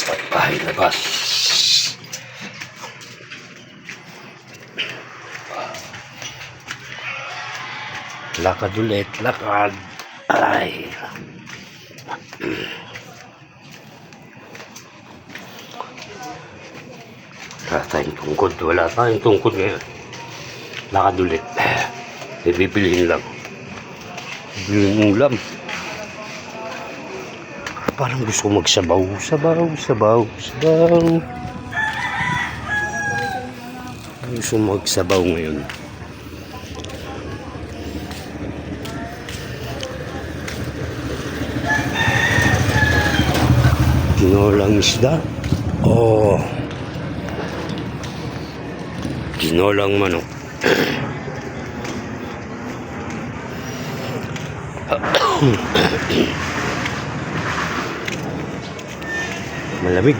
tayo bahay labas. Lakad ulit, lakad. Ay. Wala tayong tungkod. Wala tayong tungkod ngayon. Lakad ulit. Bibilihin lang. Bibilihin ulam. Parang gusto ko magsabaw. Sabaw. Gusto magsabaw ngayon. Ginolang isda. Oh. Ginolang manok. Malamig.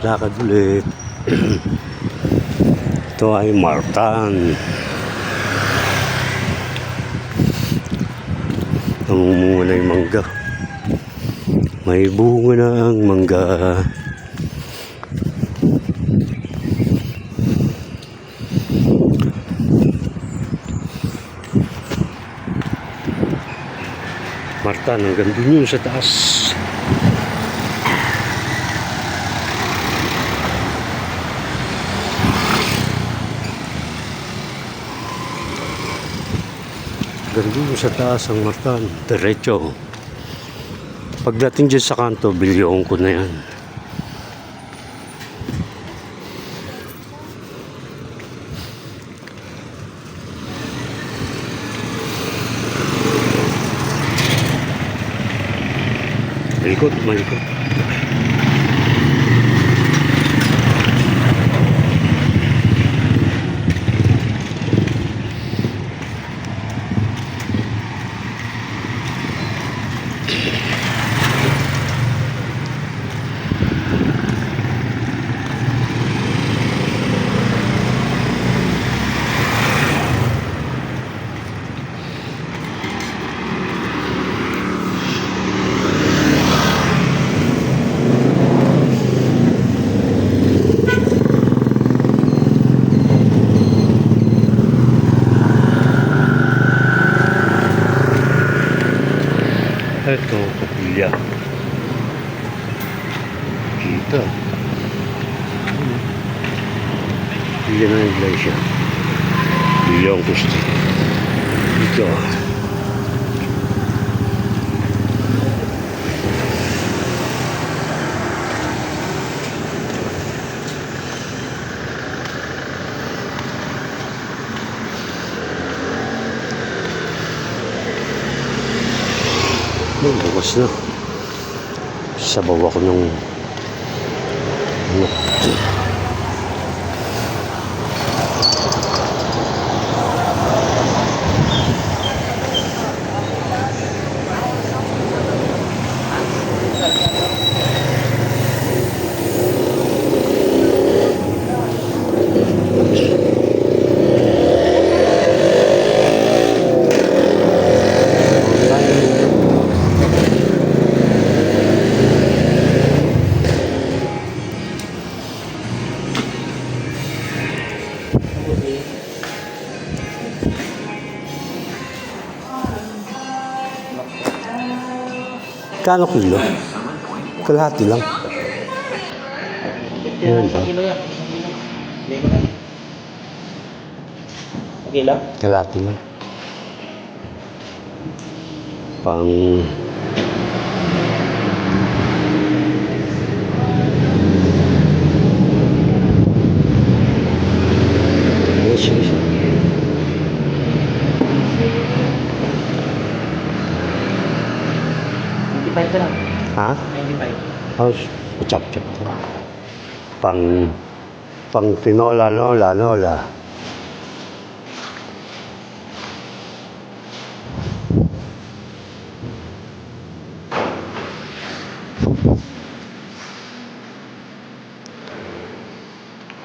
Lakad ulit. Ito ay martan. Namumunga na yung mangga. May bunga na ang mangga. Martan, hanggang dun yun sa taas. Gandun sa taas ang martan, diretso. Pagdating dyan sa kanto, bilyoong ko na yan. Malikot. Ito, kapilya. Kita. Kapilya ng iglesia. Kapilya ang gusto. Ito. Bukas na. Sabaw ako ng kano kilo? Kalahati lang. Yan ba? Kilo? Kalahati lang. Pang Ito lang. ha? 95. Oh, chop. Pang tinola, lola.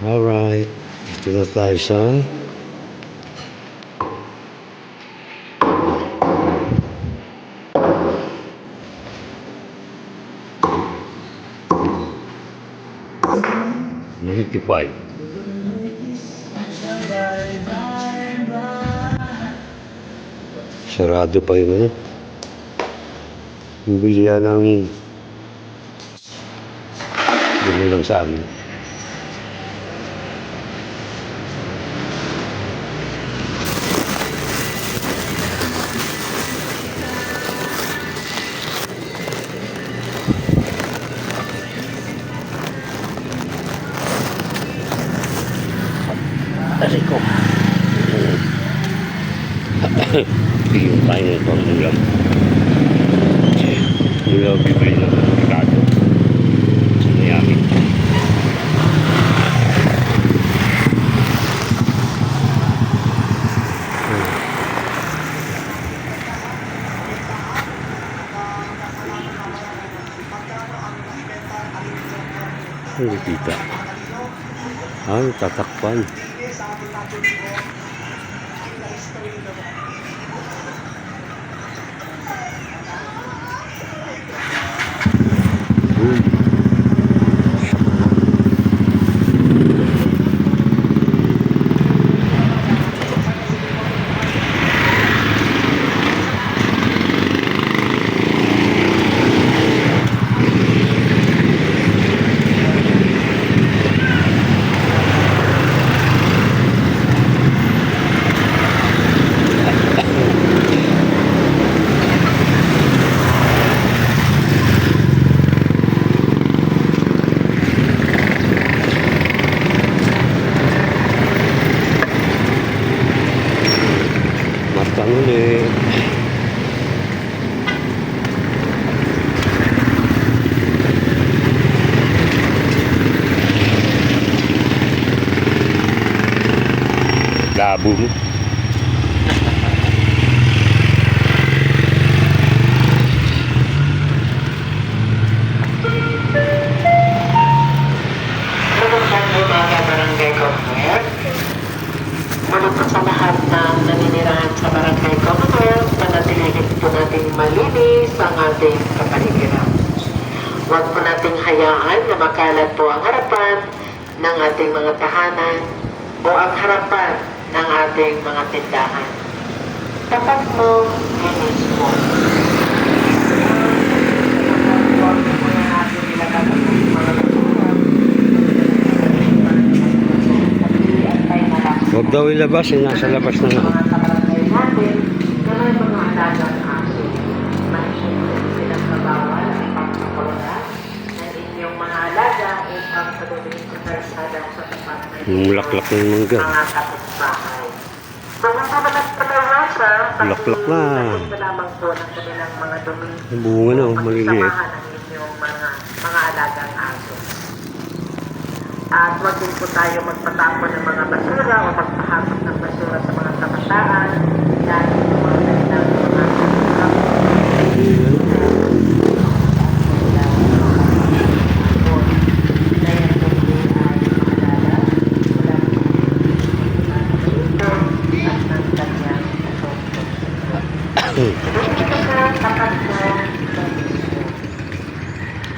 Alright. Ito na tayo sa Notify. Sarado pa yung ano. Bibili yan ng gano'n lang sa amin. Kasi ko. Bigyan tayo ng pangulam. Mula bibili ng Ricardo. Sa Miami. Hindi kita. Ay, tatakpan. Matang ulit. Labo mo. Muli po sa lahat ng naninirahan sa Barangay Commonwealth, panatilihin po natin malinis ang ating kapaligiran. Huwag po nating hayaan na makalat po ang harapan ng ating mga tahanan o ang harapan ng ating mga tindahan. Tapat mo, linis mo. Huwag daw ilabas, nasa labas na nga. Mga kabarangay natin na may mga alagang aso. Mahigit pinagbabawal ang pagkakawala ng inyong mga alaga upang patuloy sa kalsada sa tapat na Mulaklak ng mangga. mga kapitbahay. Kung hindi naman palawasa, Laklak na. pag-iingat lamang po ng kanilang mga dumi Ang bunga na, maliliit. pagsamahan ng inyong mga alagang aso. At huwag din po tayo magpatapon ng mga basura o magpahapot ng basura sa mga kabataan dahil sa mga kanilang mga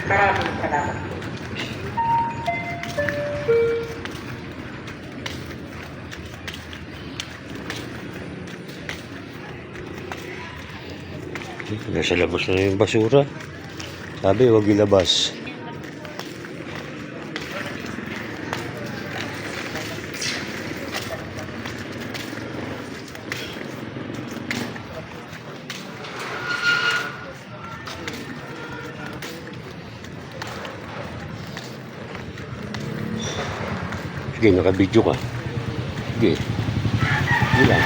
Maraming salamat po. Nasa labas na yung basura. Sabi, huwag ilabas. Sige, nakabidyo ka. Sige. Sige lang.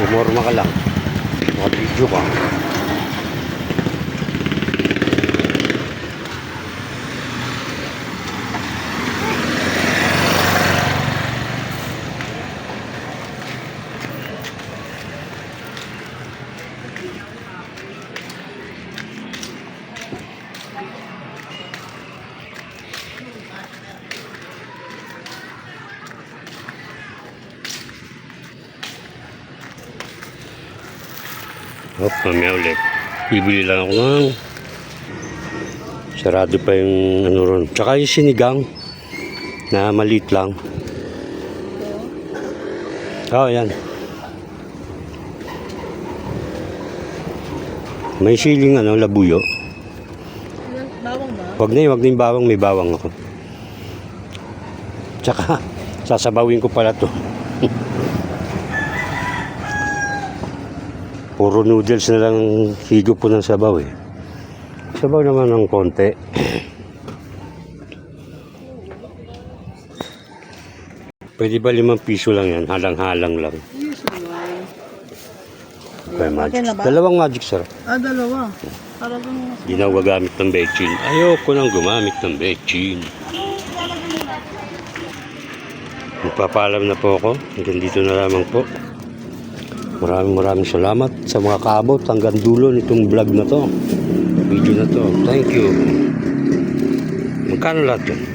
Pumorma ka lang. Nakabidyo ka. Hop, mamaya ulit. Bibili lang ako ng sarado pa yung ano ron. Tsaka yung sinigang na maliit lang. Oh, yan. May siling ano, labuyo. Bawang ba? Wag na yung bawang, may bawang ako. Tsaka, sasabawin ko pala to. Puro noodles na lang higop po ng sabaw eh. Sabaw naman ng konti. Pwede ba 5 piso lang yan? Halang-halang lang. Usually. Okay, magic. Okay na ba? Dalawang magic sarap. Dalawa. Talagang Hindi na ako gagamit ng bechin. Ayoko nang gumamit ng bechin. Magpapaalam na po ako. Hanggang dito na lamang po. Maraming salamat sa mga kaabot hanggang dulo nitong vlog na to. Video na to. Thank you. Magkano lahat yun?